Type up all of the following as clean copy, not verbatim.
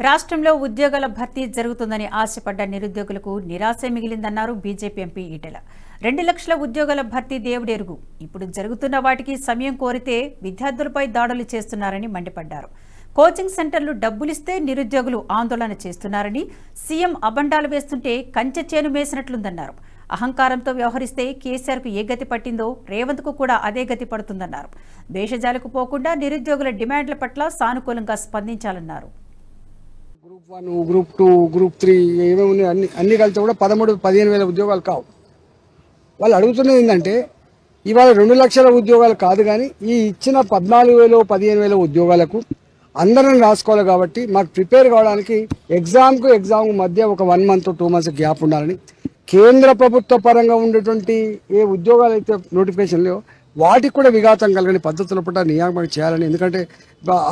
రాష్ట్రంలో ఉద్యోగాల భర్తీ జరుగుతుందని ఆశపడ్డ నిరుద్యోగులకు నిరాశ మిగిలిందన్నారు బీజేపీ ఎంపీ ఈటెల. 2 లక్షల ఉద్యోగాల భర్తీ దేవుడెరుగు. ఇప్పుడు జరుగుతున్న వాటికి సమయం కోరితే విద్యార్థులపై దాడులు చేస్తున్నారని మండిపడ్డారు. కోచింగ్ సెంటర్లు డబ్బులిస్తే నిరుద్యోగులు ఆందోళన చేస్తున్నారని, సీఎం అబండాలు వేస్తుంటే కంచె చేను మేసినట్లుందన్నారు. అహంకారంతో వ్యవహరిస్తే కేసీఆర్కు ఏ గతి పట్టిందో రేవంత్కు కూడా అదే గతి పడుతుందన్నారు. దేశజాలకు పోకుండా నిరుద్యోగుల డిమాండ్ల పట్ల సానుకూలంగా స్పందించాలన్నారు. గ్రూప్ 1, గ్రూప్ 2, గ్రూప్ 3 ఏమేమి అన్ని కలిసి కూడా 13-15 వేల ఉద్యోగాలు కావు. వాళ్ళు అడుగుతున్నది ఏంటంటే ఇవాళ 2 లక్షల ఉద్యోగాలు కాదు, కానీ ఈ ఇచ్చిన 14,000-15 వేల ఉద్యోగాలకు అందరం రాసుకోవాలి. కాబట్టి మాకు ప్రిపేర్ కావడానికి ఎగ్జామ్ మధ్య ఒక 1 మంత్ 2 మంత్స్ గ్యాప్ ఉండాలని, కేంద్ర ప్రభుత్వ పరంగా ఉండేటువంటి ఏ ఉద్యోగాలు అయితే నోటిఫికేషన్లో వాటికి కూడా విఘాతం కలిగిన పద్ధతుల పట్ల నియామకం చేయాలని. ఎందుకంటే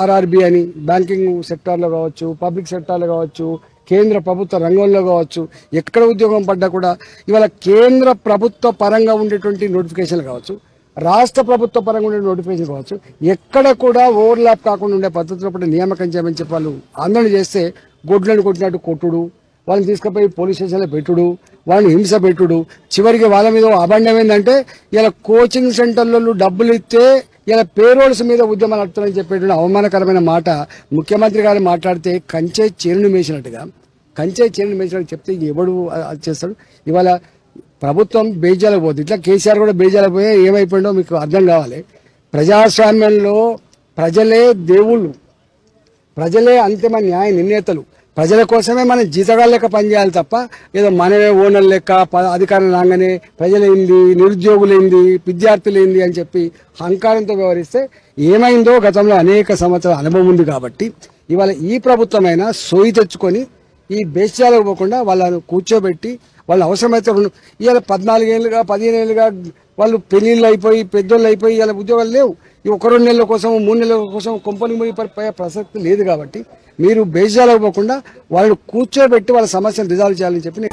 ఆర్ఆర్బీ అని బ్యాంకింగ్ సెక్టార్లో కావచ్చు, పబ్లిక్ సెక్టార్లో కావచ్చు, కేంద్ర ప్రభుత్వ రంగంలో కావచ్చు, ఎక్కడ ఉద్యోగం పడ్డా కూడా ఇవాళ కేంద్ర ప్రభుత్వ పరంగా ఉండేటువంటి నోటిఫికేషన్లు కావచ్చు, రాష్ట్ర ప్రభుత్వ పరంగా ఉండే నోటిఫికేషన్ కావచ్చు, ఎక్కడ కూడా ఓవర్లాప్ కాకుండా ఉండే పద్ధతుల పట్ల నియామకం చేయమని చెప్పి వాళ్ళు ఆందోళన చేస్తే గొడ్లను కొట్టినట్టు కొట్టుడు, వాళ్ళని తీసుకుపోయి పోలీస్ స్టేషన్లో పెట్టుడు, వాళ్ళని హింస పెట్టుడు, చివరికి వాళ్ళ మీద అబండం ఏంటంటే ఇలా కోచింగ్ సెంటర్లలో డబ్బులు ఇస్తే ఇలా పేరోల్స్ మీద ఉద్యమాలు నడుపుతారని చెప్పేటువంటి అవమానకరమైన మాట ముఖ్యమంత్రి గారు మాట్లాడితే కంచె చేనును మేసినట్టుగా చెప్తే ఎవడు అది చేస్తాడు. ఇవాళ ప్రభుత్వం బేజాలకు పోతుంది, ఇట్లా కేసీఆర్ కూడా బేజాలకు పోయి ఏమైపోయిందో మీకు అర్థం కావాలి. ప్రజాస్వామ్యంలో ప్రజలే దేవుళ్ళు, ప్రజలే అంతిమ న్యాయ నిర్ణేతలు. ప్రజల కోసమే మనం జీతగాళ్ళ లెక్క పనిచేయాలి తప్ప ఏదో మనమే ఓనర్ లెక్క అధికారం రాగానే ప్రజలేంది, నిరుద్యోగులేంది, విద్యార్థులేంది అని చెప్పి అహంకారంతో వ్యవహరిస్తే ఏమైందో గతంలో అనేక సంవత్సరాల అనుభవం ఉంది. కాబట్టి ఇవాళ ఈ ప్రభుత్వమైనా సోయి తెచ్చుకొని ఈ బేస్యాలకు పోకుండా వాళ్ళను కూర్చోబెట్టి వాళ్ళు అవసరమైతే ఇవాళ 14 ఏళ్ళుగా 15 ఏళ్ళుగా వాళ్ళు పెళ్లిళ్ళు అయిపోయి పెద్దోళ్ళు అయిపోయి ఇలా ఉద్యోగాలు లేవు. ఈ 1-2 నెలల కోసం 3 నెలల కోసం కొంపని మునిగిపోయే ప్రసక్తి లేదు. కాబట్టి మీరు బేజాలకు పోకుండా వాళ్ళని కూర్చోబెట్టి వాళ్ళ సమస్యను రిజాల్వ్ చేయాలని చెప్పి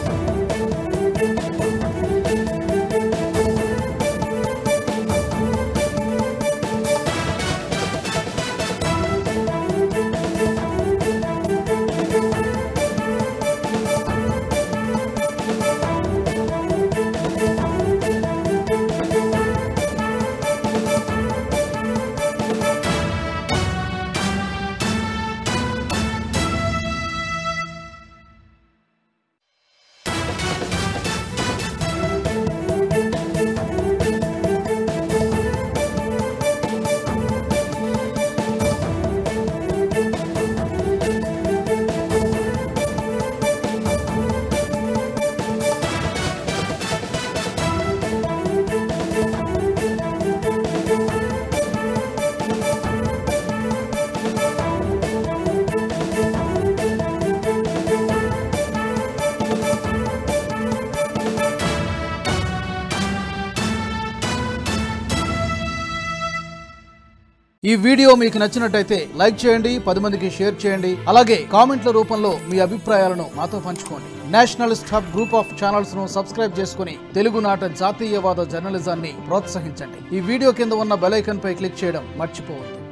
ఈ వీడియో మీకు నచ్చినట్టయితే లైక్ చేయండి, 10 మందికి షేర్ చేయండి. అలాగే కామెంట్ల రూపంలో మీ అభిప్రాయాలను మాతో పంచుకోండి. Nationalist hub group of channels ను సబ్స్క్రైబ్ చేసుకుని తెలుగునాట జాతీయవాద జర్నలిజాన్ని ప్రోత్సహించండి. ఈ వీడియో కింద ఉన్న బెల్ ఐకాన్ పై క్లిక్ చేయడం మర్చిపోవద్దు.